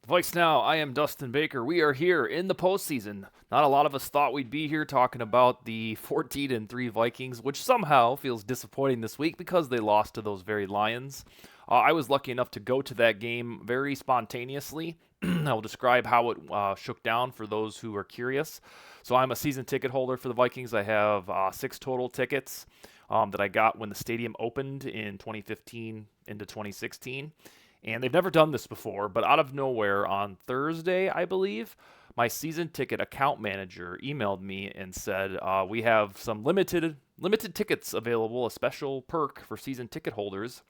VikesNow, I am Dustin Baker. We are here in the postseason. Not a lot of us thought we'd be here talking about the 14-3 Vikings, which somehow feels disappointing this week because they lost to those very Lions. I was lucky enough to go to that game very spontaneously. I'll describe how it shook down for those who are curious. So I'm a season ticket holder for the Vikings. I have 6 total tickets that I got when the stadium opened in 2015 into 2016. And they've never done this before, but out of nowhere on Thursday, I believe, my season ticket account manager emailed me and said, "We have some limited tickets available, a special perk for season ticket holders."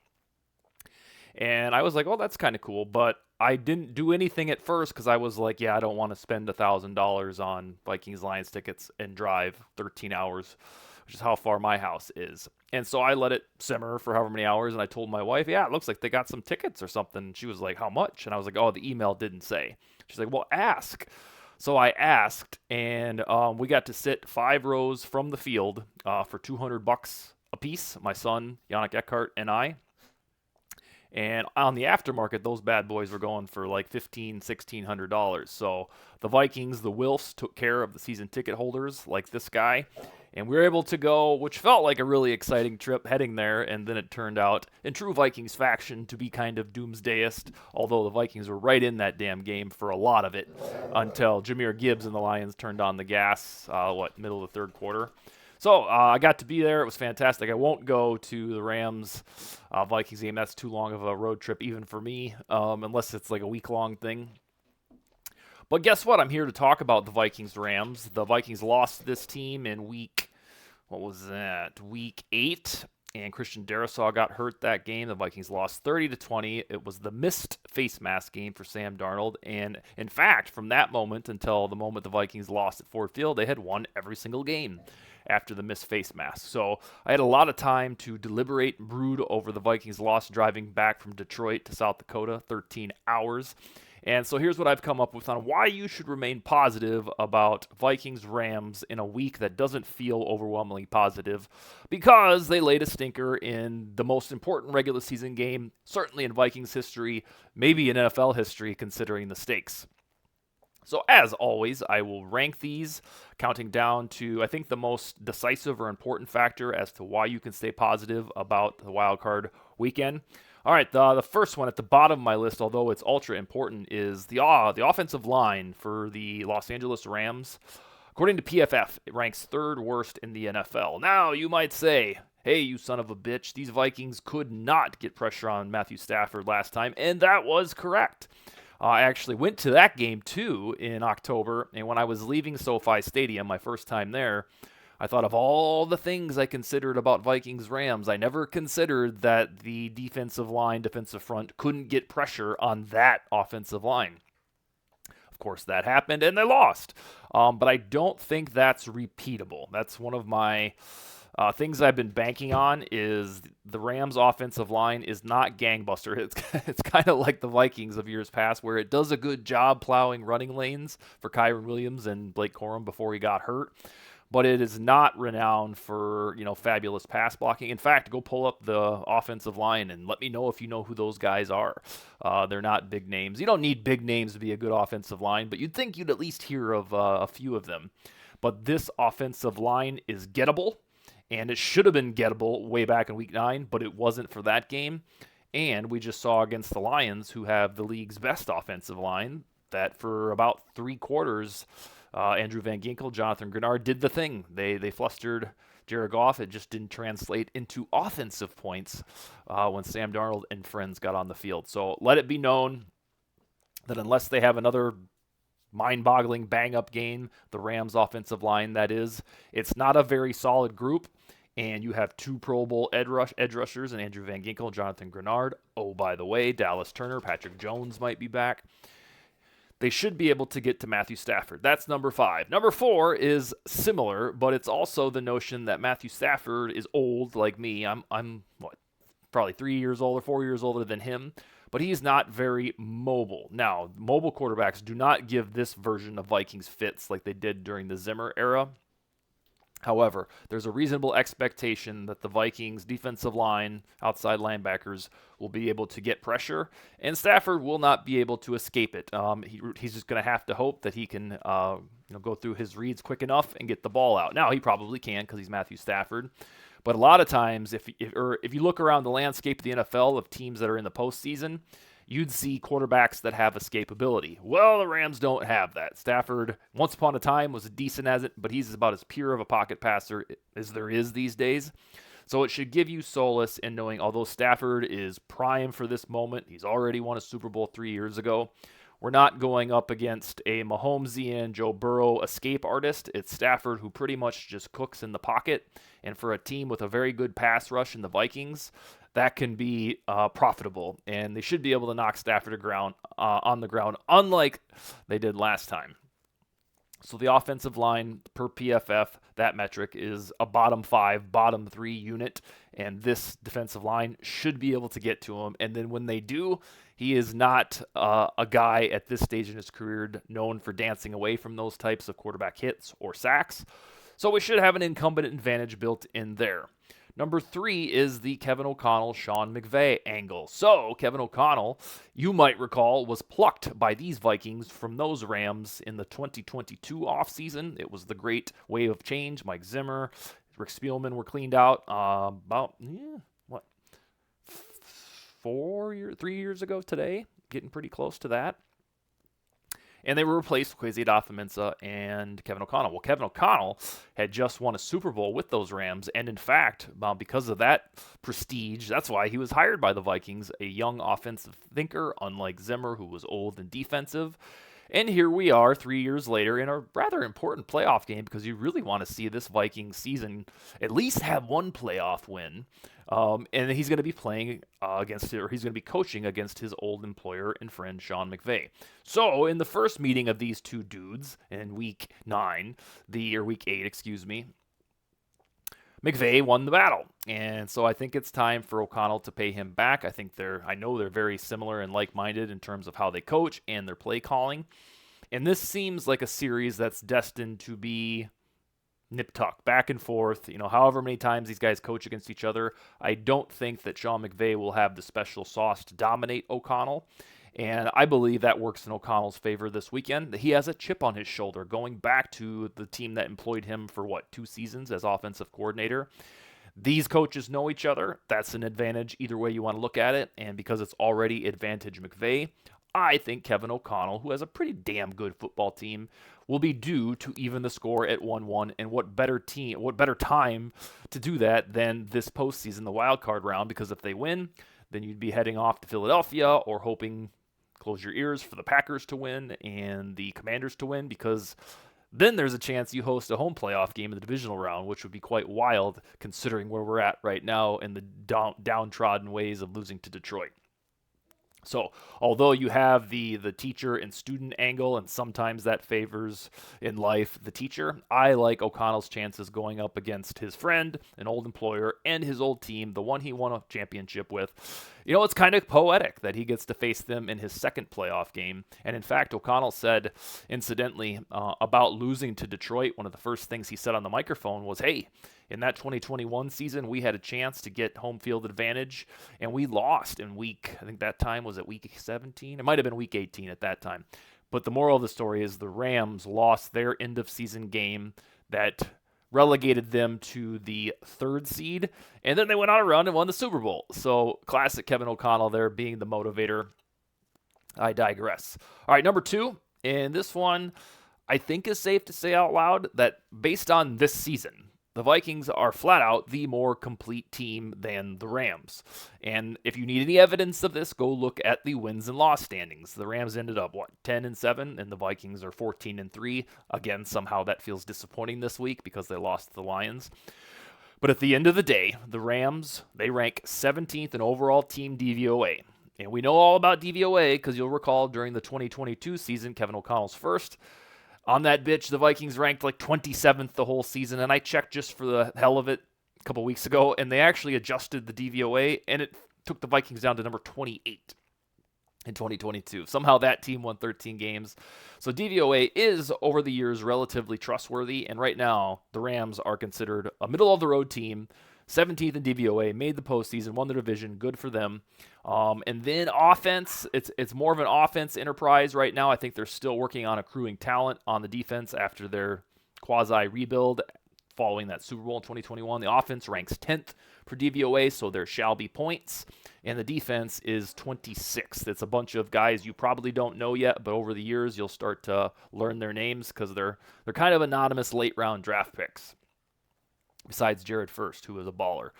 And I was like, "Oh, that's kind of cool," but I didn't do anything at first because I was like, "Yeah, I don't want to spend $1,000 on Vikings Lions tickets and drive 13 hours, which is how far my house is." And so I let it simmer for however many hours, and I told my wife, "Yeah, it looks like they got some tickets or something." She was like, "How much?" And I was like, "Oh, the email didn't say." She's like, "Well, ask." So I asked, and we got to sit 5 rows from the field for $200 a piece. My son, Yannick Eckhart, and I. And on the aftermarket, those bad boys were going for like $1,500, $1,600. So the Vikings, the Wilfs, took care of the season ticket holders like this guy. And we were able to go, which felt like a really exciting trip heading there. And then it turned out, in true Vikings fashion, to be kind of doomsdayist. Although the Vikings were right in that damn game for a lot of it until Jahmyr Gibbs and the Lions turned on the gas, middle of the third quarter. So I got to be there. It was fantastic. I won't go to the Rams Vikings game. That's too long of a road trip, even for me, unless it's like a week-long thing. But guess what? I'm here to talk about the Vikings Rams. The Vikings lost this team in what was that? Week 8. And Christian Darrisaw got hurt that game. The Vikings lost 30-20. It was the missed face mask game for Sam Darnold. And in fact, from that moment until the moment the Vikings lost at Ford Field, they had won every single game after the missed face mask. So I had a lot of time to deliberate and brood over the Vikings loss driving back from Detroit to South Dakota, 13 hours. And so here's what I've come up with on why you should remain positive about Vikings Rams in a week that doesn't feel overwhelmingly positive because they laid a stinker in the most important regular season game, certainly in Vikings history, maybe in NFL history considering the stakes. So, as always, I will rank these, counting down to, I think, the most decisive or important factor as to why you can stay positive about the wild card weekend. All right, the first one at the bottom of my list, although it's ultra important, is the offensive line for the Los Angeles Rams. According to PFF, it ranks third worst in the NFL. Now, you might say, "Hey, you son of a bitch, these Vikings could not get pressure on Matthew Stafford last time," and that was correct. I actually went to that game too in October, and when I was leaving SoFi Stadium, my first time there, I thought of all the things I considered about Vikings Rams. I never considered that the defensive front couldn't get pressure on that offensive line. Of course, that happened, and they lost. But I don't think that's repeatable. That's one of my things I've been banking on is the Rams' offensive line is not gangbuster. It's kind of like the Vikings of years past, where it does a good job plowing running lanes for Kyron Williams and Blake Corum before he got hurt. But it is not renowned for fabulous pass blocking. In fact, go pull up the offensive line and let me know if you know who those guys are. They're not big names. You don't need big names to be a good offensive line, but you'd think you'd at least hear of a few of them. But this offensive line is gettable. And it should have been gettable way back in Week 9, but it wasn't for that game. And we just saw against the Lions, who have the league's best offensive line, that for about 3 quarters, Andrew Van Ginkel, Jonathan Grenard did the thing. They flustered Jared Goff. It just didn't translate into offensive points when Sam Darnold and friends got on the field. So let it be known that unless they have another mind-boggling bang-up game, the Rams offensive line, that is, it's not a very solid group, and you have 2 Pro Bowl edge rushers and Andrew Van Ginkel, Jonathan Grenard. Oh, by the way, Dallas Turner, Patrick Jones might be back. They should be able to get to Matthew Stafford. That's number 5. Number 4 is similar, but it's also the notion that Matthew Stafford is old like me. I'm probably 3 years older, 4 years older than him, but he's not very mobile. Now, mobile quarterbacks do not give this version of Vikings fits like they did during the Zimmer era. However, there's a reasonable expectation that the Vikings defensive line, outside linebackers, will be able to get pressure, and Stafford will not be able to escape it. He's just going to have to hope that he can go through his reads quick enough and get the ball out. Now, he probably can because he's Matthew Stafford. But a lot of times, if you look around the landscape of the NFL of teams that are in the postseason, you'd see quarterbacks that have escapability. Well, the Rams don't have that. Stafford, once upon a time, was decent as it, but he's about as pure of a pocket passer as there is these days. So it should give you solace in knowing, although Stafford is prime for this moment, he's already won a Super Bowl 3 years ago. We're not going up against a Mahomesian Joe Burrow escape artist. It's Stafford who pretty much just cooks in the pocket. And for a team with a very good pass rush in the Vikings, that can be profitable. And they should be able to knock Stafford on the ground, unlike they did last time. So the offensive line per PFF, that metric, is a bottom 5, bottom 3 unit. And this defensive line should be able to get to him. And then when they do, he is not a guy at this stage in his career known for dancing away from those types of quarterback hits or sacks. So we should have an incumbent advantage built in there. Number 3 is the Kevin O'Connell, Sean McVay angle. So Kevin O'Connell, you might recall, was plucked by these Vikings from those Rams in the 2022 offseason. It was the great wave of change. Mike Zimmer, Rick Spielman were cleaned out about 3 years ago today, getting pretty close to that. And they were replaced with Kwesi Adofo-Mensah and Kevin O'Connell. Well, Kevin O'Connell had just won a Super Bowl with those Rams, and in fact, because of that prestige, that's why he was hired by the Vikings, a young offensive thinker, unlike Zimmer, who was old and defensive. And here we are 3 years later in a rather important playoff game because you really want to see this Vikings season at least have one playoff win. And he's going to be playing he's going to be coaching against his old employer and friend, Sean McVay. So in the first meeting of these two dudes in week 8, McVay won the battle. And so I think it's time for O'Connell to pay him back. I know they're very similar and like-minded in terms of how they coach and their play calling. And this seems like a series that's destined to be nip-tuck, back and forth. However many times these guys coach against each other, I don't think that Sean McVay will have the special sauce to dominate O'Connell. And I believe that works in O'Connell's favor this weekend. He has a chip on his shoulder going back to the team that employed him for, 2 seasons as offensive coordinator. These coaches know each other. That's an advantage either way you want to look at it. And because it's already advantage McVay, I think Kevin O'Connell, who has a pretty damn good football team, will be due to even the score at 1-1. And what better time to do that than this postseason, the wild card round? Because if they win, then you'd be heading off to Philadelphia or hoping, close your ears, for the Packers to win and the Commanders to win, because then there's a chance you host a home playoff game in the divisional round, which would be quite wild considering where we're at right now in the downtrodden ways of losing to Detroit. So, although you have the teacher and student angle, and sometimes that favors in life the teacher, I like O'Connell's chances going up against his friend, an old employer, and his old team, the one he won a championship with. It's kind of poetic that he gets to face them in his second playoff game. And in fact, O'Connell said, incidentally, about losing to Detroit, one of the first things he said on the microphone was, hey, in that 2021 season, we had a chance to get home field advantage, and we lost in week 17? It might have been week 18 at that time. But the moral of the story is the Rams lost their end-of-season game that relegated them to the 3rd seed, and then they went on a run and won the Super Bowl. So classic Kevin O'Connell there being the motivator. I digress. All right, number 2, and this one I think is safe to say out loud that based on this season, the Vikings are flat out the more complete team than the Rams. And if you need any evidence of this, go look at the wins and loss standings. The Rams ended up, 10-7, and the Vikings are 14-3. Again, somehow that feels disappointing this week because they lost to the Lions. But at the end of the day, the Rams, they rank 17th in overall team DVOA. And we know all about DVOA because you'll recall during the 2022 season, Kevin O'Connell's first. On that bitch, the Vikings ranked 27th the whole season, and I checked just for the hell of it a couple weeks ago, and they actually adjusted the DVOA, and it took the Vikings down to number 28. in 2022. Somehow that team won 13 games. So DVOA is, over the years, relatively trustworthy. And right now, the Rams are considered a middle-of-the-road team. 17th in DVOA, made the postseason, won the division. Good for them. And then offense, it's more of an offense enterprise right now. I think they're still working on accruing talent on the defense after their quasi-rebuild following that Super Bowl in 2021. The offense ranks 10th for DVOA, so there shall be points. And the defense is 26th. It's a bunch of guys you probably don't know yet, but over the years you'll start to learn their names because they're kind of anonymous late-round draft picks, besides Jared First, who is a baller.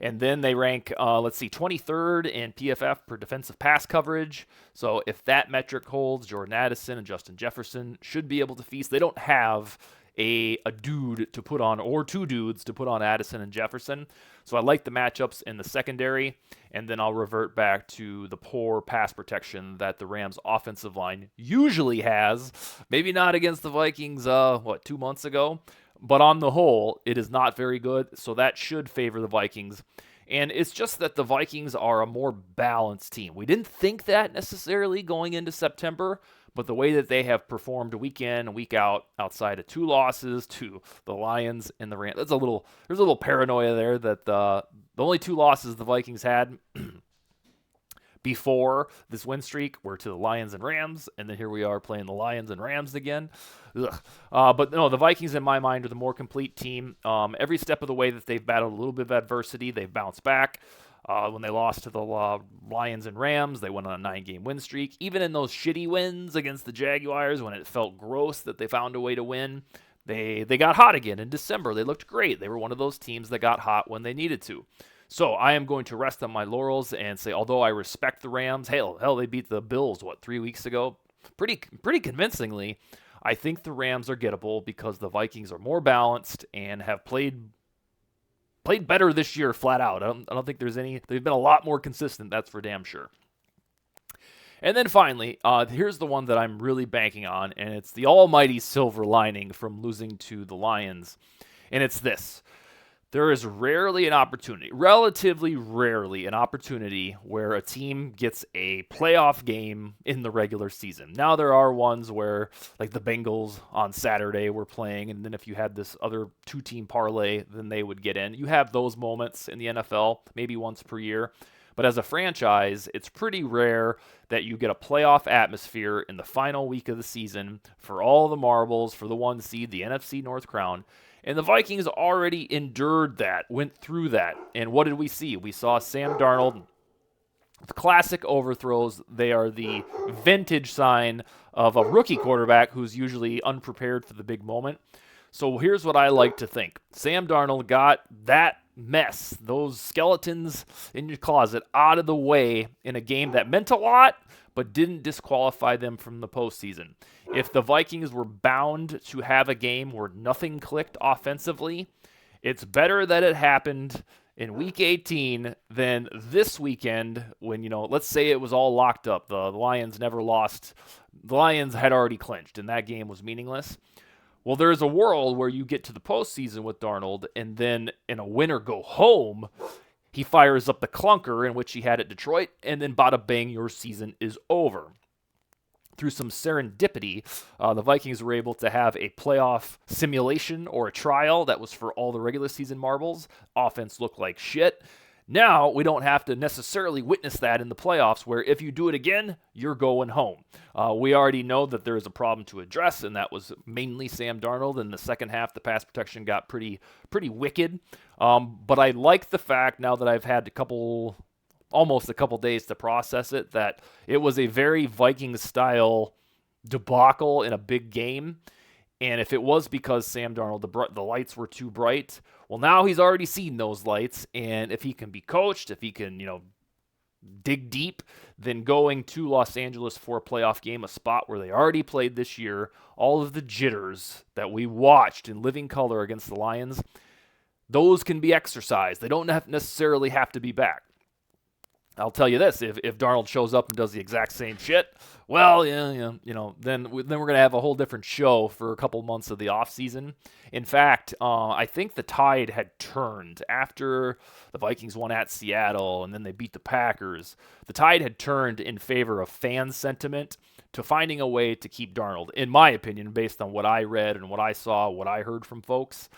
And then they rank, 23rd in PFF per defensive pass coverage. So if that metric holds, Jordan Addison and Justin Jefferson should be able to feast. They don't have a dude to put on, or two dudes to put on Addison and Jefferson. So I like the matchups in the secondary, and then I'll revert back to the poor pass protection that the Rams offensive line usually has. Maybe not against the Vikings, 2 months ago, but on the whole, it is not very good, so that should favor the Vikings. And it's just that the Vikings are a more balanced team. We didn't think that necessarily going into September, but the way that they have performed week in and week out, outside of 2 losses to the Lions and the Rams, there's a little paranoia there that the only 2 losses the Vikings had before this win streak were to the Lions and Rams, and then here we are playing the Lions and Rams again. But no, the Vikings, in my mind, are the more complete team. Every step of the way that they've battled a little bit of adversity, they've bounced back. When they lost to the Lions and Rams, they went on a 9-game win streak. Even in those shitty wins against the Jaguars, when it felt gross that they found a way to win, they got hot again in December. They looked great. They were one of those teams that got hot when they needed to. So I am going to rest on my laurels and say, although I respect the Rams, hell, they beat the Bills, 3 weeks ago? Pretty convincingly. I think the Rams are gettable because the Vikings are more balanced and have played better this year flat out. I don't think they've been a lot more consistent, that's for damn sure. And then finally, here's the one that I'm really banking on, and it's the almighty silver lining from losing to the Lions. And it's this. There is relatively rarely an opportunity where a team gets a playoff game in the regular season. Now there are ones where, like the Bengals on Saturday were playing, and then if you had this other 2-team parlay, then they would get in. You have those moments in the NFL, maybe once per year. But as a franchise, it's pretty rare that you get a playoff atmosphere in the final week of the season for all the marbles, for the 1 seed, the NFC North crown. And the Vikings already endured that, went through that. And what did we see? We saw Sam Darnold with classic overthrows. They are the vintage sign of a rookie quarterback who's usually unprepared for the big moment. So here's what I like to think. Sam Darnold got that mess, those skeletons in your closet, out of the way in a game that meant a lot, but didn't disqualify them from the postseason. If the Vikings were bound to have a game where nothing clicked offensively, it's better that it happened in Week 18 than this weekend when, let's say it was all locked up. The Lions never lost. The Lions had already clinched, and that game was meaningless. Well, there's a world where you get to the postseason with Darnold, and then in a win or go home, he fires up the clunker in which he had at Detroit, and then bada bang, your season is over. Through some serendipity, the Vikings were able to have a playoff simulation or a trial that was for all the regular season marbles. Offense looked like shit. Now, we don't have to necessarily witness that in the playoffs, where if you do it again, you're going home. We already know that there is a problem to address, and that was mainly Sam Darnold. In the second half, the pass protection got pretty wicked. But I like the fact, now that I've had almost a couple days to process it, that it was a very Vikings-style debacle in a big game. And if it was because Sam Darnold, the lights were too bright, well, now he's already seen those lights. And if he can be coached, if he can, dig deep, then going to Los Angeles for a playoff game, a spot where they already played this year, all of the jitters that we watched in living color against the Lions, those can be exercised. They don't necessarily have to be back. I'll tell you this: if Darnold shows up and does the exact same shit, well, yeah, then we're gonna have a whole different show for a couple months of the offseason. In fact, I think the tide had turned after the Vikings won at Seattle and then they beat the Packers. The tide had turned in favor of fan sentiment to finding a way to keep Darnold, in my opinion, based on what I read and what I saw, what I heard from folks.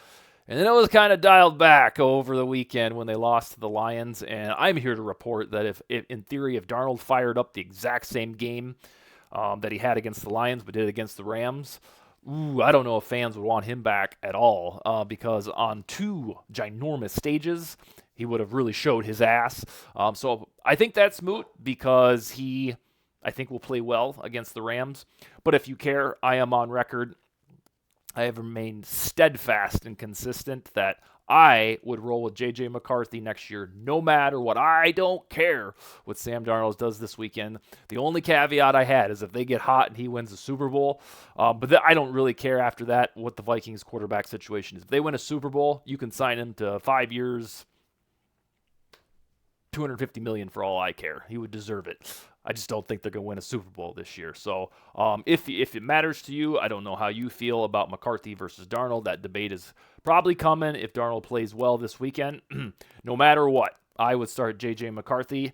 And then it was kind of dialed back over the weekend when they lost to the Lions. And I'm here to report that if in theory, if Darnold fired up the exact same game that he had against the Lions but did against the Rams, I don't know if fans would want him back at all because on two ginormous stages, he would have really showed his ass. So I think that's moot because I think, will play well against the Rams. But if you care, I am on record. I have remained steadfast and consistent that I would roll with J.J. McCarthy next year no matter what. I don't care what Sam Darnold does this weekend. The only caveat I had is if they get hot and he wins the Super Bowl. But I don't really care after that what the Vikings quarterback situation is. If they win a Super Bowl, you can sign him to 5 years, $250 million for all I care. He would deserve it. I just don't think they're going to win a Super Bowl this year. So if it matters to you, I don't know how you feel about McCarthy versus Darnold. That debate is probably coming if Darnold plays well this weekend. No matter what, I would start J.J. McCarthy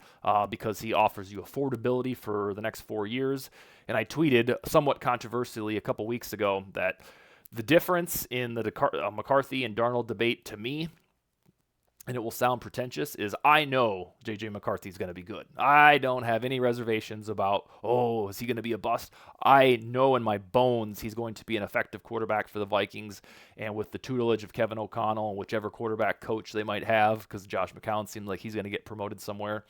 because he offers you affordability for the next 4 years. And I tweeted somewhat controversially a couple weeks ago that the difference in the McCarthy and Darnold debate to me, and it will sound pretentious, is I know J.J. McCarthy is going to be good. I don't have any reservations about, is he going to be a bust? I know in my bones he's going to be an effective quarterback for the Vikings, and with the tutelage of Kevin O'Connell and whichever quarterback coach they might have, because Josh McCown seems like he's going to get promoted somewhere,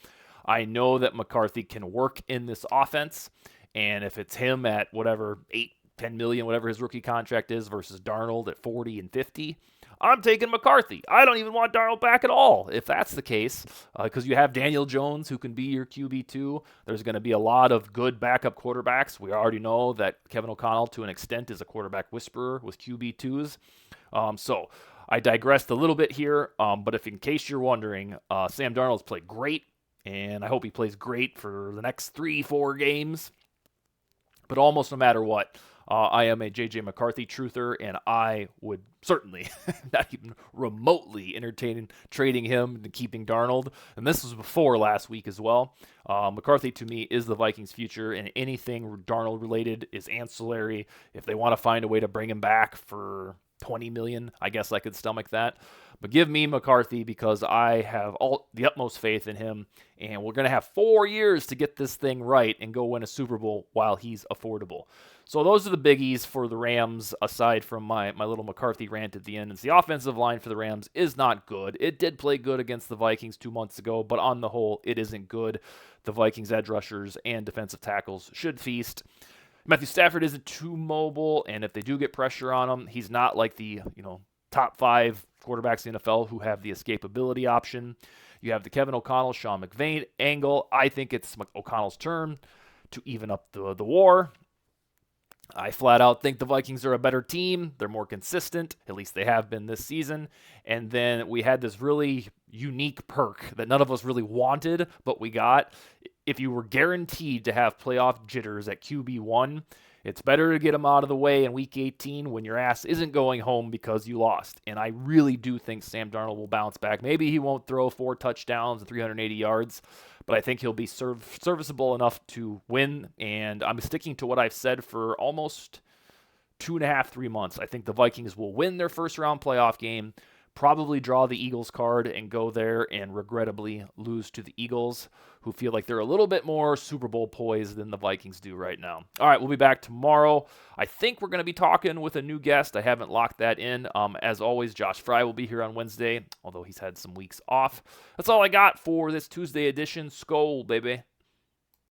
I know that McCarthy can work in this offense, and if it's him at whatever, 8, 10 million, whatever his rookie contract is, versus Darnold at 40 and 50, I'm taking McCarthy. I don't even want Darnold back at all, if that's the case, because you have Daniel Jones, who can be your QB2. There's going to be a lot of good backup quarterbacks. We already know that Kevin O'Connell, to an extent, is a quarterback whisperer with QB2s. So I digressed a little bit here, but if in case you're wondering, Sam Darnold's played great, and I hope he plays great for the next 3-4 games. But almost no matter what, I am a J.J. McCarthy truther, and I would certainly not even remotely entertain trading him and keeping Darnold. And this was before last week as well. McCarthy, to me, is the Vikings' future, and anything Darnold-related is ancillary. If they want to find a way to bring him back for $20 million, I guess I could stomach that. But give me McCarthy because I have the utmost faith in him, and we're going to have 4 years to get this thing right and go win a Super Bowl while he's affordable. So those are the biggies for the Rams, aside from my little McCarthy rant at the end. It's the offensive line for the Rams is not good. It did play good against the Vikings 2 months ago, but on the whole, it isn't good. The Vikings' edge rushers and defensive tackles should feast. Matthew Stafford isn't too mobile, and if they do get pressure on him, he's not like the top 5 quarterbacks in the NFL who have the escapability option. You have the Kevin O'Connell, Sean McVay angle. I think it's O'Connell's turn to even up the war. I flat out think the Vikings are a better team. They're more consistent. At least they have been this season. And then we had this really unique perk that none of us really wanted, but we got. If you were guaranteed to have playoff jitters at QB1, it's better to get them out of the way in Week 18 when your ass isn't going home because you lost. And I really do think Sam Darnold will bounce back. Maybe he won't throw 4 touchdowns and 380 yards, but I think he'll be serviceable enough to win. And I'm sticking to what I've said for almost 2.5, 3 months. I think the Vikings will win their first-round playoff game, probably draw the Eagles card and go there and regrettably lose to the Eagles, who feel like they're a little bit more Super Bowl poised than the Vikings do right now. All right, we'll be back tomorrow. I think we're going to be talking with a new guest. I haven't locked that in. As always, Josh Fry will be here on Wednesday, although he's had some weeks off. That's all I got for this Tuesday edition. Skol, baby.